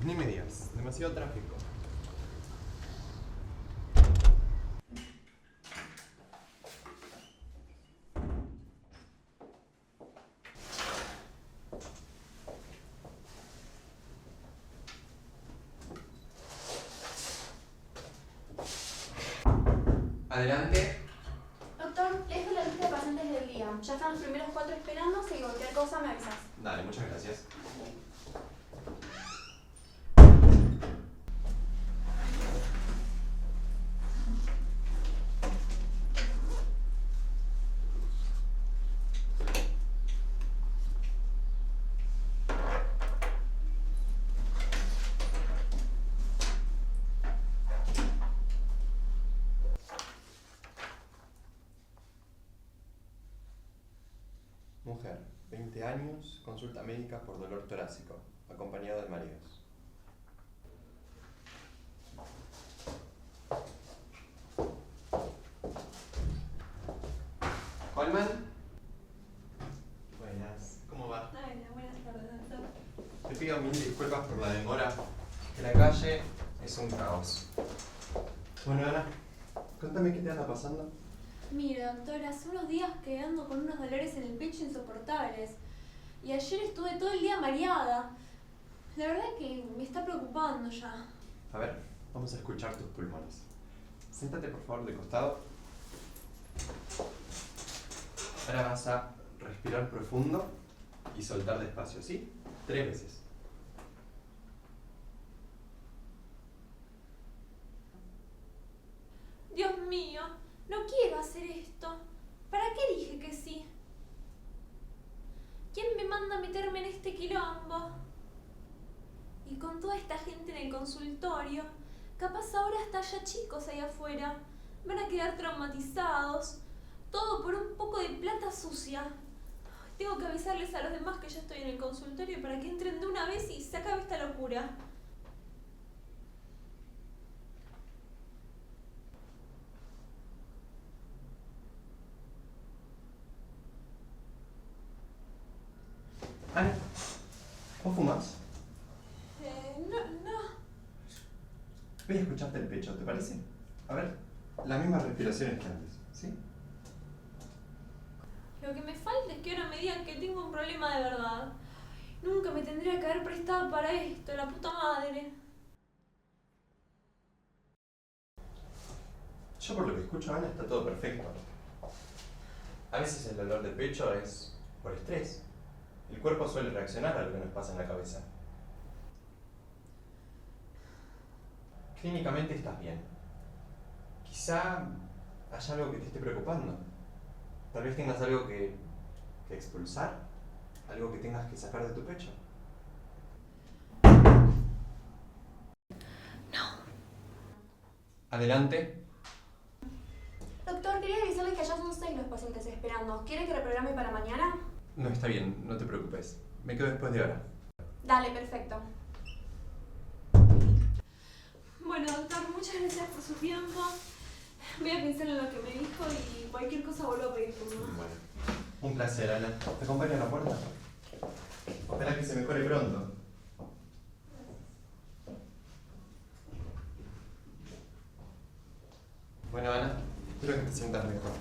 Ni me digas, demasiado tráfico. Adelante. Doctor, le dejo la lista de pacientes del día. Ya están los primeros 4 esperando, así que cualquier cosa me avisas. Dale, muchas gracias. Mujer, 20 años, consulta médica por dolor torácico, acompañado de mareos. Colman. Buenas, ¿cómo va? Hola, buenas tardes, doctor. Te pido mil disculpas por la demora, que la calle es un caos. Bueno, Ana, contame qué te anda pasando. Mira, doctor, hace unos días que ando con unos dolores en el pecho insoportables. Y ayer estuve todo el día mareada. La verdad que me está preocupando ya. A ver, vamos a escuchar tus pulmones. Siéntate por favor de costado. Ahora vas a respirar profundo y soltar despacio, ¿sí? 3 veces. Dios mío, no quiero hacer esto. ¿Para qué dije que sí? ¿Quién me manda a meterme en este quilombo? Y con toda esta gente en el consultorio, capaz ahora hasta haya chicos ahí afuera. Van a quedar traumatizados. Todo por un poco de plata sucia. Tengo que avisarles a los demás que ya estoy en el consultorio para que entren de una vez y se acabe esta locura. Ana, ¿vos fumás? No. Voy a escucharte el pecho, ¿te parece? A ver, las mismas respiraciones que antes, ¿sí? Lo que me falta es que ahora me digan que tengo un problema de verdad. Nunca me tendría que haber prestado para esto, la puta madre. Yo por lo que escucho, Ana, está todo perfecto. A veces el dolor de pecho es por estrés. El cuerpo suele reaccionar a lo que nos pasa en la cabeza. Clínicamente estás bien. Quizá haya algo que te esté preocupando. Tal vez tengas algo que expulsar, algo que tengas que sacar de tu pecho. No. Adelante. Doctor, quería avisarles que ya son 6 los pacientes esperando. ¿Quiere que reprograme para mañana? No, está bien, no te preocupes. Me quedo después de ahora. Dale, perfecto. Bueno, doctor, muchas gracias por su tiempo. Voy a pensar en lo que me dijo y cualquier cosa vuelvo a pedir turno. Bueno, un placer, Ana. ¿Te acompaño a la puerta? Ojalá que se mejore pronto. Bueno, Ana, espero que te sientas mejor.